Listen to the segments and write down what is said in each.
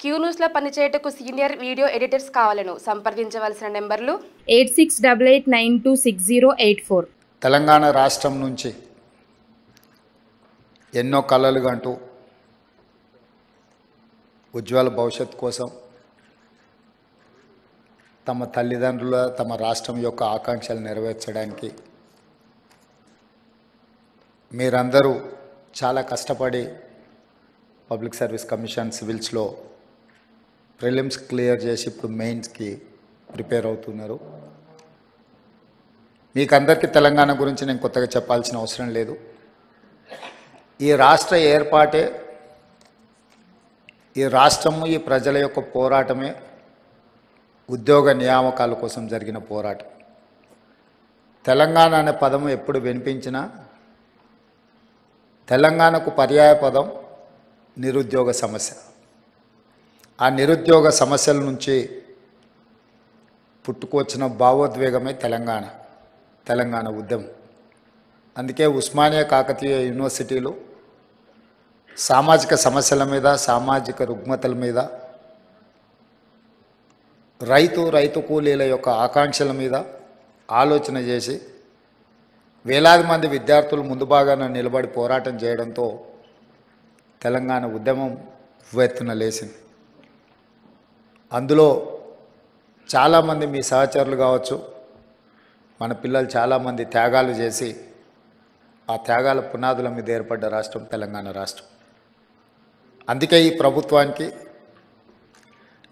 Queue న్యూస్లో పనిచేయటకు senior video editors కావాలను సంప్రదించవలసిన నెంబర్లు 8688926084. తెలంగాణ రాష్ట్రం నుంచి ఎన్నో కలలు కంటూ ఉజ్వల భవిష్యత్తు కోసం తమ తల్లిదండ్రుల తమ రాష్ట్రం యొక్క ఆకాంక్షలు నెరవేర్చడానికి మీరందరూ చాలా కష్టపడి పబ్లిక్ సర్వీస్ కమిషన్ సివిల్స్లో ప్రిలిమ్స్ క్లియర్ చేసి ఇప్పుడు మెయిన్స్కి ప్రిపేర్ అవుతున్నారు. మీకు అందరికీ తెలంగాణ గురించి నేను కొత్తగా చెప్పాల్సిన అవసరం లేదు. ఈ రాష్ట్ర ఏర్పాటే, ఈ రాష్ట్రము ఈ ప్రజల యొక్క పోరాటమే ఉద్యోగ నియామకాల కోసం జరిగిన పోరాటం. తెలంగాణ అనే పదము ఎప్పుడు వినిపించినా తెలంగాణకు పర్యాయ పదం నిరుద్యోగ సమస్య. ఆ నిరుద్యోగ సమస్యల నుంచి పుట్టుకొచ్చిన భావోద్వేగమే తెలంగాణ ఉద్యమం. అందుకే ఉస్మానియా కాకతీయ యూనివర్సిటీలు సామాజిక సమస్యల మీద, సామాజిక రుగ్మతల మీద, రైతు కూలీల యొక్క ఆకాంక్షల మీద ఆలోచన చేసి వేలాది మంది విద్యార్థులు ముందు భాగాన నిలబడి పోరాటం చేయడంతో తెలంగాణ ఉద్యమం ఉవ్వెత్తున లేచింది. అందులో చాలామంది మీ సహచరులు కావచ్చు, మన పిల్లలు చాలామంది త్యాగాలు చేసి ఆ త్యాగాల పునాదుల మీద ఏర్పడ్డ రాష్ట్రం తెలంగాణ రాష్ట్రం. అందుకే ఈ ప్రభుత్వానికి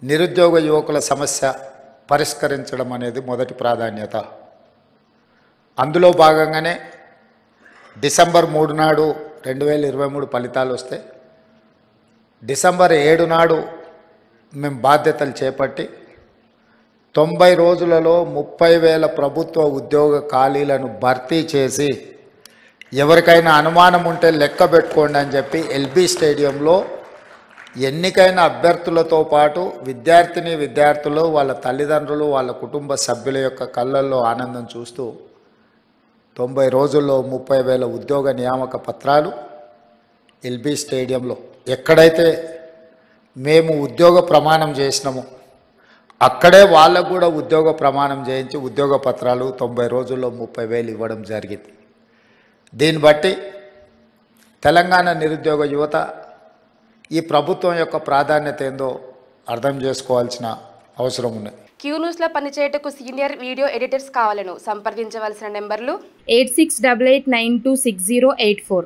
నిరుద్యోగ యువకుల సమస్య పరిష్కరించడం అనేది మొదటి ప్రాధాన్యత. అందులో భాగంగానే డిసెంబర్ 3 నాడు 2023 ఫలితాలు వస్తే డిసెంబర్ 7 నాడు మేము బాధ్యతలు చేపట్టి 90 రోజులలో 30,000 ప్రభుత్వ ఉద్యోగ ఖాళీలను భర్తీ చేసి ఎవరికైనా అనుమానం ఉంటే లెక్క పెట్టుకోండి అని చెప్పి ఎల్బీ స్టేడియంలో ఎన్నికైన అభ్యర్థులతో పాటు విద్యార్థులు, వాళ్ళ తల్లిదండ్రులు, వాళ్ళ కుటుంబ సభ్యుల యొక్క కళ్ళల్లో ఆనందం చూస్తూ 90 రోజుల్లో 30,000 ఉద్యోగ నియామక పత్రాలు ఎల్బీ స్టేడియంలో ఎక్కడైతే మేము ఉద్యోగ ప్రమాణం చేసినామో అక్కడే వాళ్ళకు కూడా ఉద్యోగ ప్రమాణం చేయించి ఉద్యోగ పత్రాలు 90 రోజుల్లో 30,000 ఇవ్వడం జరిగింది. దీన్ని బట్టి తెలంగాణ నిరుద్యోగ యువత ఈ ప్రభుత్వం యొక్క ప్రాధాన్యత ఏందో అర్థం చేసుకోవాల్సిన అవసరం ఉన్నది. క్యూ న్యూస్లో పనిచేయటకు సీనియర్ వీడియో ఎడిటర్స్ కావాలను సంప్రదించవలసిన నెంబర్లు 8688926084.